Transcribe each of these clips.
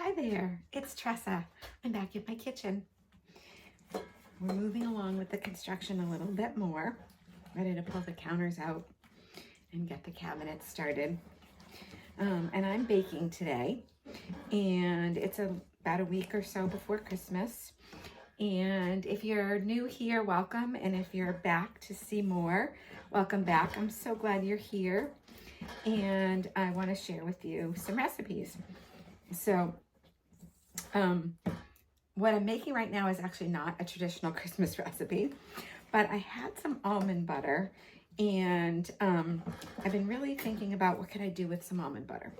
Hi there, it's Tresa. I'm back in my kitchen. We're moving along with the construction a little bit more. Ready to pull the counters out and get the cabinets started. And I'm baking today, and it's about a week or so before Christmas. And if you're new here, welcome. And if you're back to see more, welcome back. I'm so glad you're here. And I want to share with you some recipes. So what I'm making right now is actually not a traditional Christmas recipe, but I had some almond butter, and I've been really thinking about what could I do with some almond butter.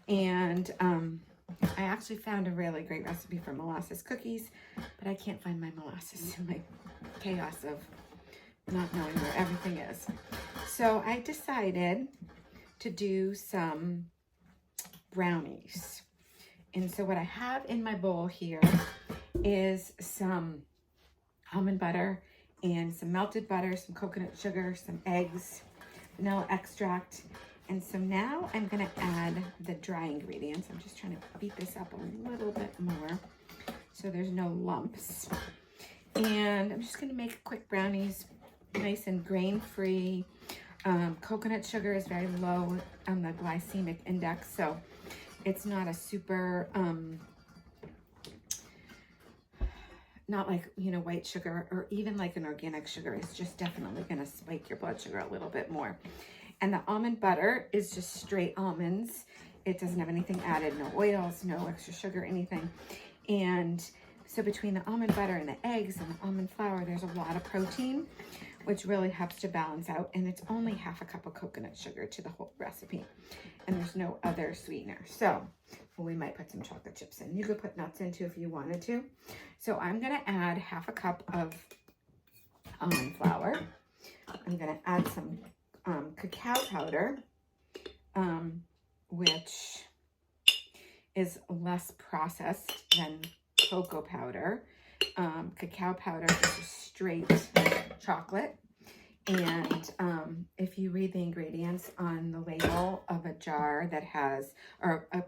And I actually found a really great recipe for molasses cookies, but I can't find my molasses in my chaos of not knowing where everything is. So I decided to do some brownies. And so what I have in my bowl here is some almond butter and some melted butter, some coconut sugar, some eggs, vanilla extract. And so now I'm gonna add the dry ingredients. I'm just trying to beat this up a little bit more so there's no lumps. And I'm just gonna make quick brownies, nice and grain-free. Coconut sugar is very low on the glycemic index, so it's not a super, not like, white sugar or even like an organic sugar. It's just definitely going to spike your blood sugar a little bit more. And the almond butter is just straight almonds. It doesn't have anything added, no oils, no extra sugar, anything. And so between the almond butter and the eggs and the almond flour, there's a lot of protein, which really helps to balance out. And it's only half a cup of coconut sugar to the whole recipe. And there's no other sweetener. So we might put some chocolate chips in. You could put nuts in too if you wanted to. So I'm going to add half a cup of almond flour. I'm going to add some cacao powder, which is less processed than cocoa powder. Cacao powder is just straight chocolate. And if you read the ingredients on the label of a jar that has, or a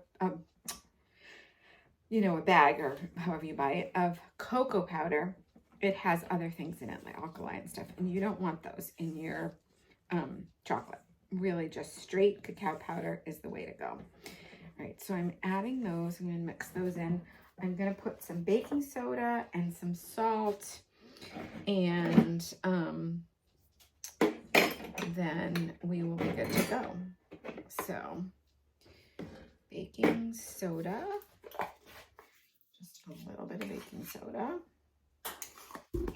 bag, or however you buy it, of cocoa powder, it has other things in it, like alkali and stuff, and you don't want those in your chocolate. Really, just straight cacao powder is the way to go. All right, so I'm adding those. I'm going to mix those in. I'm going to put some baking soda and some salt, and then we will be good to go. So baking soda, just a little bit of baking soda,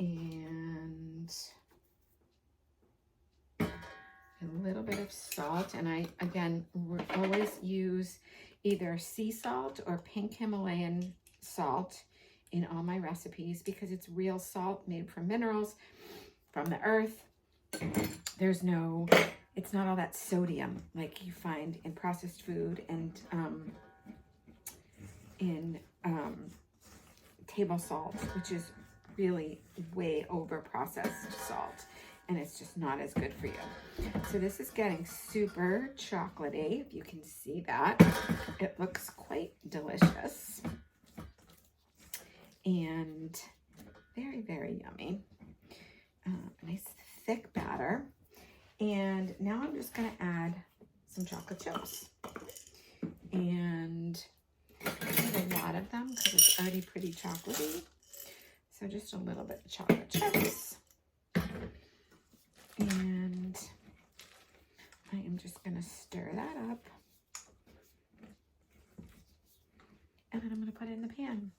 and a little bit of salt. And I, again, always use either sea salt or pink Himalayan salt in all my recipes because it's real salt made from minerals from the earth. There's no, it's not all that sodium like you find in processed food and in table salt, which is really way over processed salt, and it's just not as good for you. So this is getting super chocolatey, if you can see that. It looks quite delicious and very, very yummy. Nice thick batter. And now I'm just going to add some chocolate chips. And I need a lot of them because it's already pretty chocolatey. So just a little bit of chocolate chips. And I am just going to stir that up. And then I'm going to put it in the pan.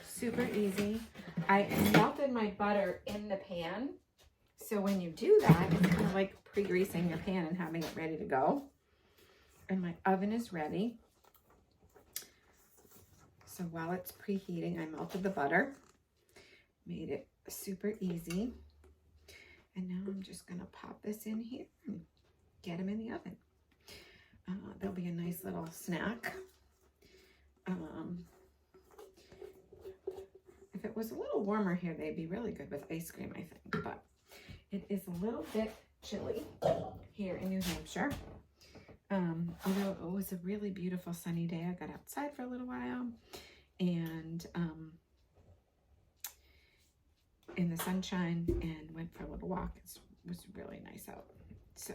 Super easy. I melted my butter in the pan. So when you do that, it's kind of like pre-greasing your pan and having it ready to go. And my oven is ready. So while it's preheating, I melted the butter, made it super easy. And now I'm just gonna pop this in here and get them in the oven. There'll be a nice little snack. If it was a little warmer here, they'd be really good with ice cream, I think, but it is a little bit chilly here in New Hampshire. Although it was a really beautiful sunny day. I got outside for a little while and in the sunshine, and went for a little walk. It was really nice out. So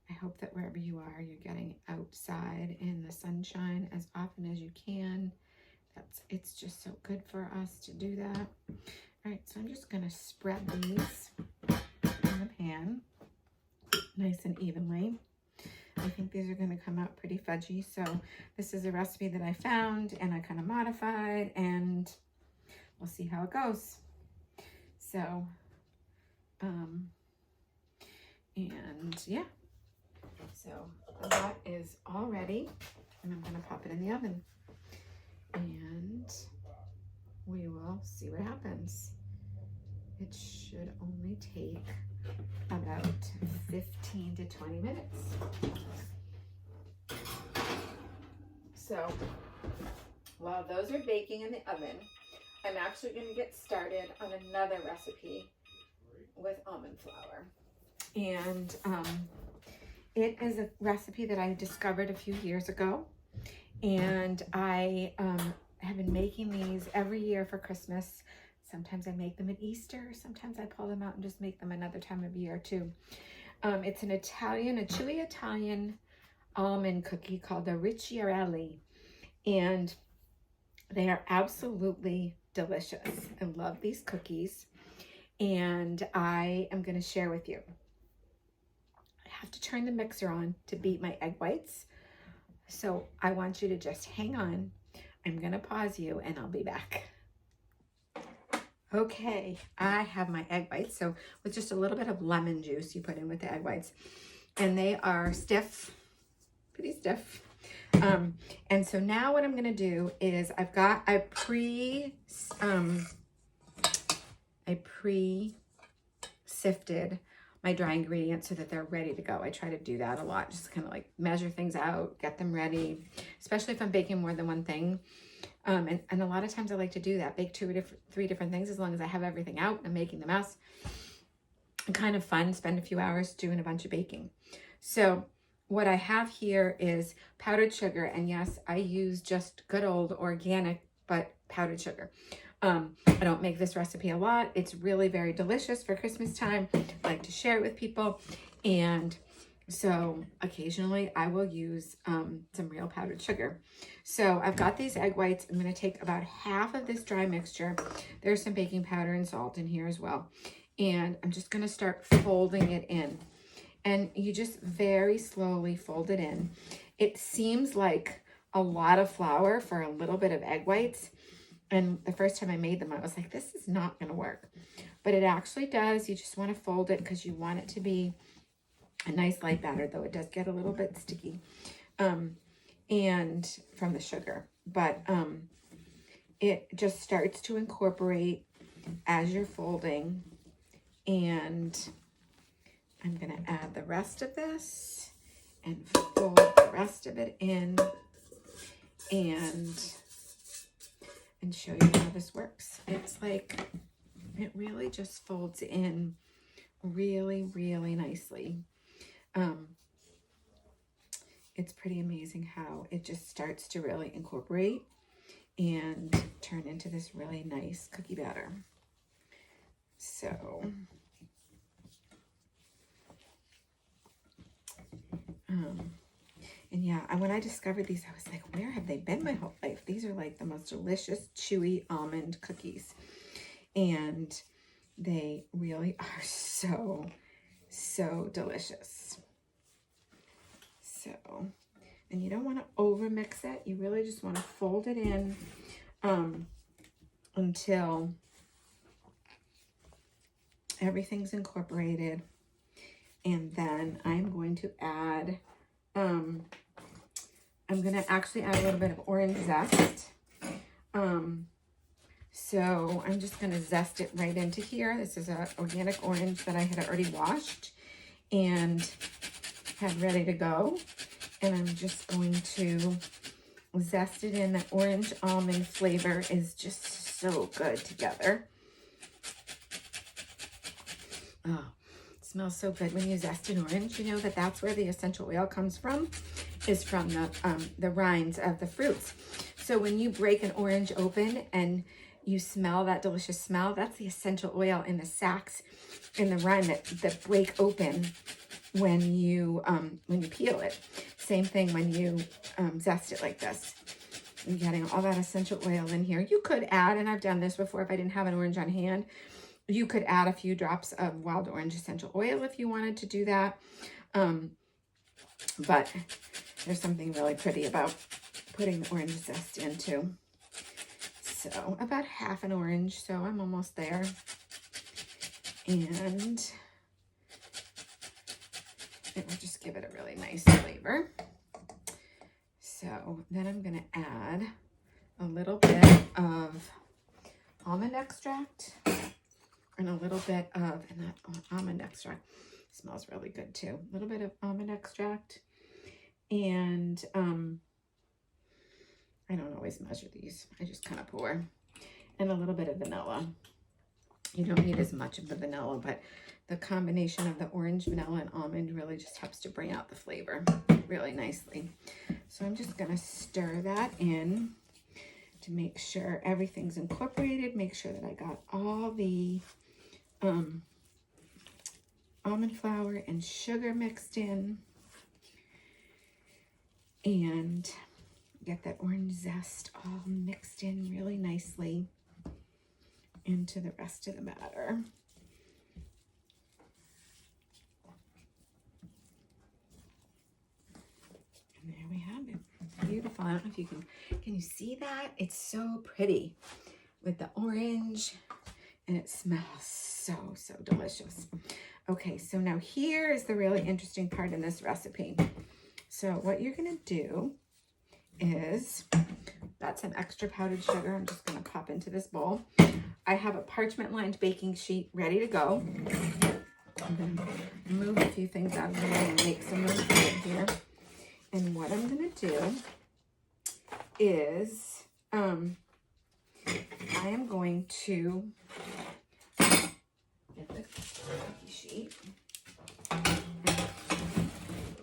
I hope that wherever you are, you're getting outside in the sunshine as often as you can. It's just so good for us to do that. All right, so I'm just gonna spread these in the pan nice and evenly. I think these are gonna come out pretty fudgy. So this is a recipe that I found and I kind of modified, and we'll see how it goes. So, and yeah, so that is all ready, and I'm gonna pop it in the oven, and we will see what happens. It should only take about 15 to 20 minutes. So while those are baking in the oven, I'm actually going to get started on another recipe with almond flour. And it is a recipe that I discovered a few years ago. And I have been making these every year for Christmas. Sometimes I make them at Easter. Sometimes I pull them out and just make them another time of year too. It's a chewy Italian almond cookie called the Ricciarelli. And they are absolutely delicious. I love these cookies, and I am going to share with you. I have to turn the mixer on to beat my egg whites, so I want you to just hang on. I'm going to pause you and I'll be back. Okay, I have my egg whites. So with just a little bit of lemon juice you put in with the egg whites, and they are stiff, pretty stiff. And so now what I'm going to do is I pre-sifted my dry ingredients so that they're ready to go. I try to do that a lot, just kind of like measure things out, get them ready, especially if I'm baking more than one thing. And a lot of times I like to do that, bake 2 or 3 different things, as long as I have everything out and making the mess. And kind of fun, spend a few hours doing a bunch of baking. So what I have here is powdered sugar, and yes, I use just good old organic, but powdered sugar. I don't make this recipe a lot. It's really very delicious for Christmas time. I like to share it with people, and so occasionally I will use some real powdered sugar. So I've got these egg whites. I'm going to take about half of this dry mixture. There's some baking powder and salt in here as well, and I'm just going to start folding it in. And you just very slowly fold it in. It seems like a lot of flour for a little bit of egg whites. And the first time I made them, I was like, this is not going to work. But it actually does. You just want to fold it because you want it to be a nice light batter, though it does get a little bit sticky and from the sugar. But it just starts to incorporate as you're folding. And I'm going to add the rest of this and fold the rest of it in and show you how this works. It's like, it really just folds in really, really nicely. It's pretty amazing how it just starts to really incorporate and turn into this really nice cookie batter. So and yeah, when I discovered these, I was like, where have they been my whole life? These are like the most delicious, chewy almond cookies. And they really are so, so delicious. So, and you don't want to over mix it. You really just want to fold it in until everything's incorporated. And then I'm going to add, I'm going to actually add a little bit of orange zest. So I'm just going to zest it right into here. This is an organic orange that I had already washed and had ready to go. And I'm just going to zest it in. The orange almond flavor is just so good together. Oh, it smells so good when you zest an orange. You know that that's where the essential oil comes from. is from the rinds of the fruits. So when you break an orange open and you smell that delicious smell, that's the essential oil in the sacs in the rind that break open when you peel it. Same thing when you zest it like this. You're getting all that essential oil in here. You could add, and I've done this before if I didn't have an orange on hand, you could add a few drops of wild orange essential oil if you wanted to do that. But there's something really pretty about putting the orange zest into. So about half an orange, so I'm almost there. And it will just give it a really nice flavor. So then I'm going to add a little bit of almond extract and a little bit of, and that almond extract smells really good too. A little bit of almond extract, and I don't always measure these. I just kind of pour, and a little bit of vanilla. You don't need as much of the vanilla, but the combination of the orange, vanilla, and almond really just helps to bring out the flavor really nicely. So I'm just gonna stir that in to make sure everything's incorporated, make sure that I got all the almond flour and sugar mixed in, and get that orange zest all mixed in really nicely into the rest of the batter. And there we have it. Beautiful. I don't know if you can you see that? It's so pretty with the orange, and it smells so, so delicious. Okay, so now here is the really interesting part in this recipe. So what you're gonna do is, got some extra powdered sugar. I'm just gonna pop into this bowl. I have a parchment lined baking sheet ready to go. I'm gonna move a few things out of the way and make some room for it here. And what I'm gonna do is, I am going to get the cookie sheet. Move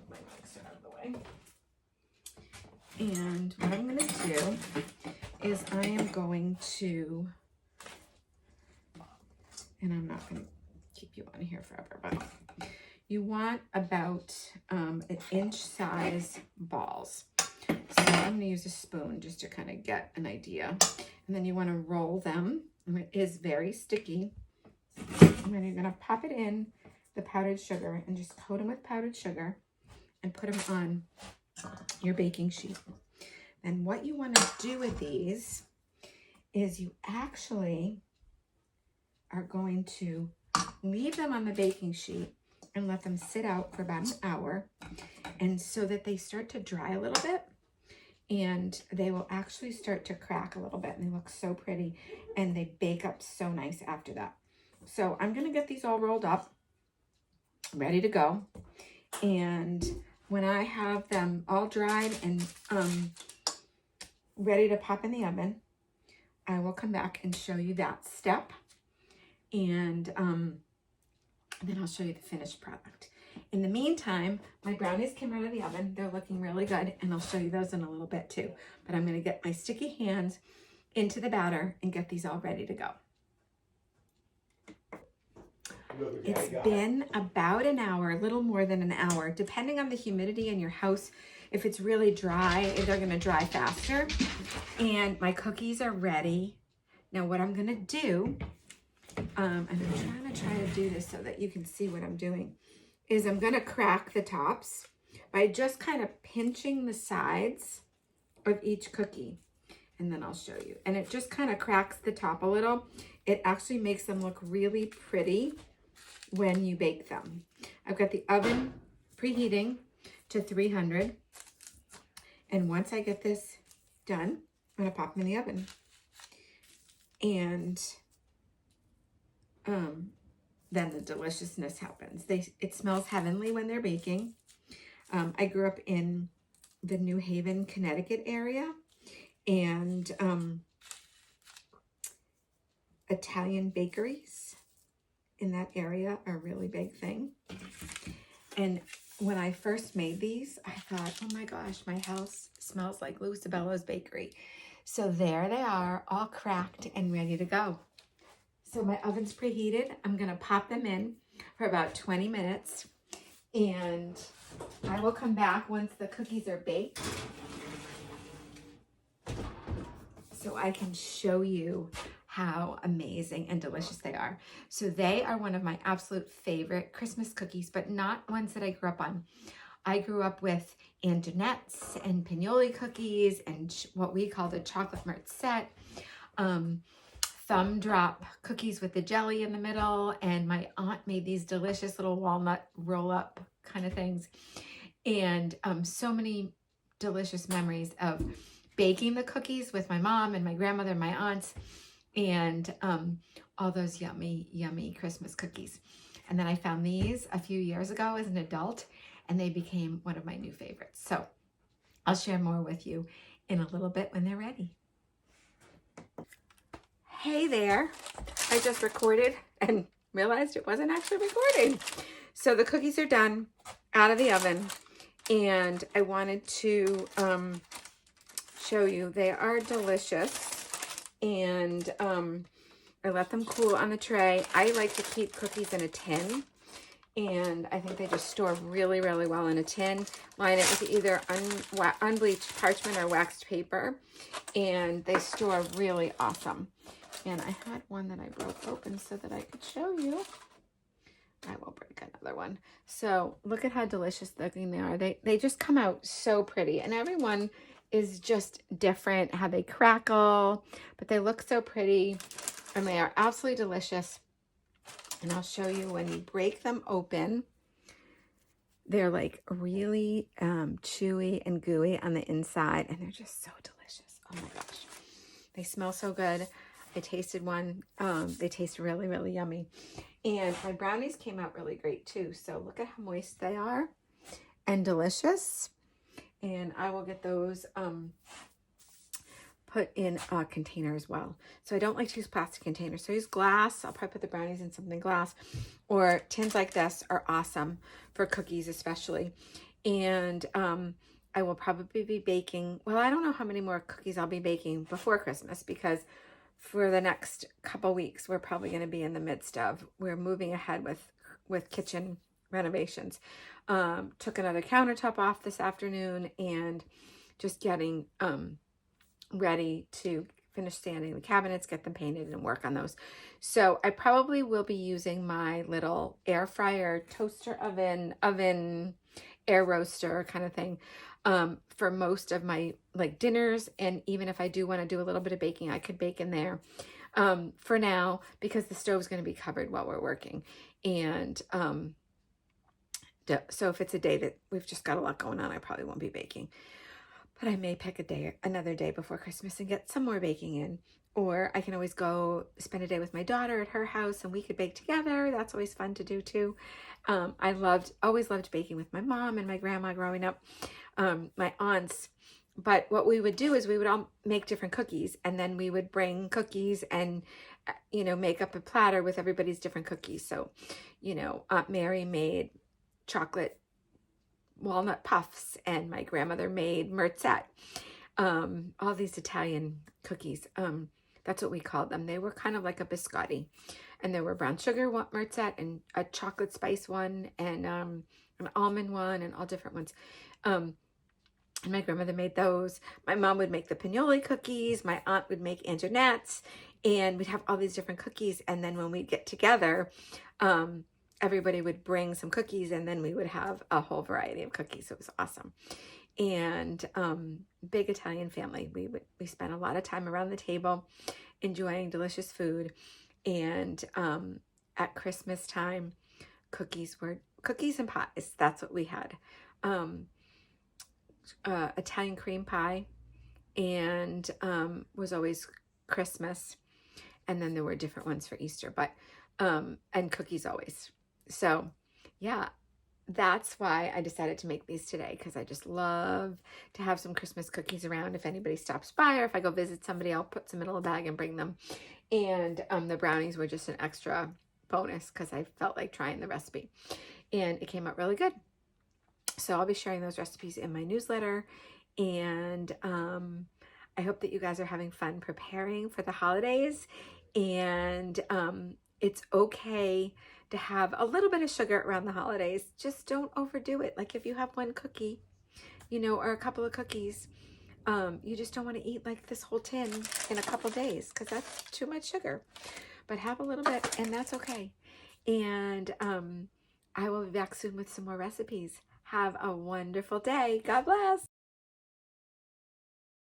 my mixer out of the way. And what I'm gonna do is I am going to, and I'm not gonna keep you on here forever, but you want about an inch size balls. So I'm gonna use a spoon just to kind of get an idea. And then you wanna roll them. And it is very sticky. And then you're gonna pop it in the powdered sugar and just coat them with powdered sugar and put them on your baking sheet. And what you wanna do with these is you actually are going to leave them on the baking sheet and let them sit out for about an hour, and so that they start to dry a little bit, and they will actually start to crack a little bit, and they look so pretty, and they bake up so nice after that. So I'm gonna get these all rolled up, ready to go, and when I have them all dried and ready to pop in the oven, I will come back and show you that step, and then I'll show you the finished product. In the meantime, my brownies came out of the oven. They're looking really good, and I'll show you those in a little bit too. But I'm gonna get my sticky hands into the batter and get these all ready to go. It's been about an hour, a little more than an hour, depending on the humidity in your house. If it's really dry, they're gonna dry faster. And my cookies are ready. Now what I'm gonna do, and I'm trying to do this so that you can see what I'm doing, is I'm gonna crack the tops by just kind of pinching the sides of each cookie. And then I'll show you. And it just kind of cracks the top a little. It actually makes them look really pretty when you bake them. I've got the oven preheating to 300. And once I get this done, I'm gonna pop them in the oven. And then the deliciousness happens. It smells heavenly when they're baking. I grew up in the New Haven, Connecticut area, and Italian bakeries in that area are a really big thing. And when I first made these, I thought, oh my gosh, my house smells like Lucibello's Bakery. So there they are, all cracked and ready to go. So my oven's preheated. I'm gonna pop them in for about 20 minutes, and I will come back once the cookies are baked so I can show you how amazing and delicious they are. So they are one of my absolute favorite Christmas cookies, but not ones that I grew up on. I grew up with Antoinette's and Pignoli cookies and what we call the chocolate Mertzette, thumb drop cookies with the jelly in the middle. And my aunt made these delicious little walnut roll up kind of things. And so many delicious memories of baking the cookies with my mom and my grandmother and my aunts, and all those yummy, yummy Christmas cookies. And then I found these a few years ago as an adult, and they became one of my new favorites. So I'll share more with you in a little bit when they're ready. Hey there, I just recorded and realized it wasn't actually recording. So the cookies are done, out of the oven, and I wanted to show you. They are delicious, and I let them cool on the tray. I like to keep cookies in a tin, and I think they just store really, really well in a tin. Line it with either unbleached parchment or waxed paper, and they store really awesome. And I had one that I broke open so that I could show you. I will break another one. So look at how delicious looking they are. They just come out so pretty, and everyone is just different, how they crackle, but they look so pretty, and they are absolutely delicious. And I'll show you when you break them open. They're like really chewy and gooey on the inside, and they're just so delicious. Oh my gosh. They smell so good. I tasted one. They taste really, really yummy. And my brownies came out really great too. So look at how moist they are and delicious. And I will get those put in a container as well. So I don't like to use plastic containers. So I use glass. I'll probably put the brownies in something glass, or tins like this are awesome for cookies especially. And I will probably be baking, well, I don't know how many more cookies I'll be baking before Christmas, because for the next couple weeks, we're probably going to be in the midst of, we're moving ahead with kitchen renovations. Took another countertop off this afternoon, and just getting ready to finish sanding the cabinets, get them painted, and work on those. So I probably will be using my little air fryer, toaster oven, air roaster kind of thing for most of my like dinners. And even if I do want to do a little bit of baking, I could bake in there for now, because the stove's going to be covered while we're working. And so if it's a day that we've just got a lot going on, I probably won't be baking. But I may pick another day before Christmas and get some more baking in. Or I can always go spend a day with my daughter at her house, and we could bake together. That's always fun to do too. I always loved baking with my mom and my grandma growing up, my aunts. But what we would do is we would all make different cookies, and then we would bring cookies and, make up a platter with everybody's different cookies. So, Aunt Mary made chocolate walnut puffs, and my grandmother made Mertzette. All these Italian cookies. That's what we called them. They were kind of like a biscotti, and there were brown sugar Mertzette, and a chocolate spice one, and an almond one, and all different ones. And my grandmother made those. My mom would make the Pignoli cookies. My aunt would make Antoinette's, and we'd have all these different cookies. And then when we'd get together, everybody would bring some cookies, and then we would have a whole variety of cookies. So it was awesome. And big Italian family. We spent a lot of time around the table enjoying delicious food. And at Christmas time, cookies and pies. That's what we had. Italian cream pie, and was always Christmas. And then there were different ones for Easter, but and cookies always. So yeah, that's why I decided to make these today, because I just love to have some Christmas cookies around. If anybody stops by, or if I go visit somebody, I'll put some in a little bag and bring them. And the brownies were just an extra bonus because I felt like trying the recipe, and it came out really good. So I'll be sharing those recipes in my newsletter, and I hope that you guys are having fun preparing for the holidays. And it's okay to have a little bit of sugar around the holidays. Just don't overdo it. Like if you have one cookie, you know, or a couple of cookies, you just don't want to eat like this whole tin in a couple days because that's too much sugar. But have a little bit, and that's okay. And I will be back soon with some more recipes. Have a wonderful day. God bless.